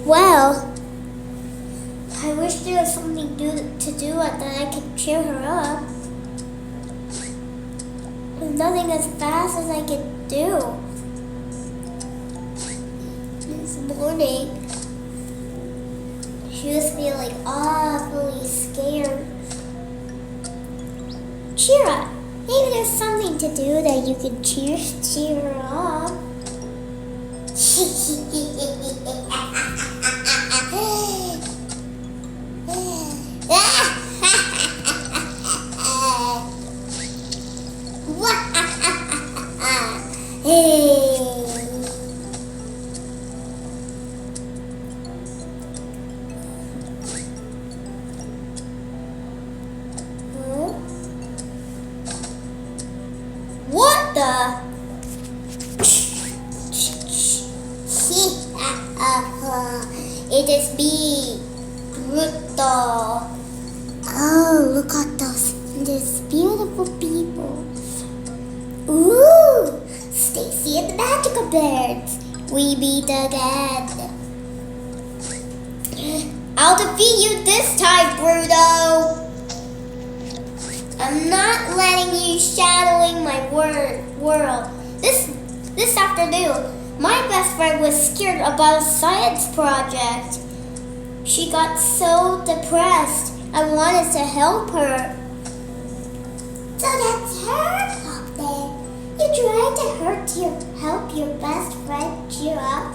Well, I wish there was something to do that I could cheer her up. There's nothing as fast as I could do. This morning, she was feeling awfully scared. Cheer up. Maybe there's something to do that you can cheer her up. What the? It is me, brutal. Oh, look at these beautiful people. Ooh, Stacy and the magical birds. We meet again. I'll defeat you this time, Bruno. I'm not letting you shadowing my world. This afternoon, my best friend was scared about a science project. She got so depressed. I wanted to help her. So that's her fault then. You tried to help your best friend cheer up.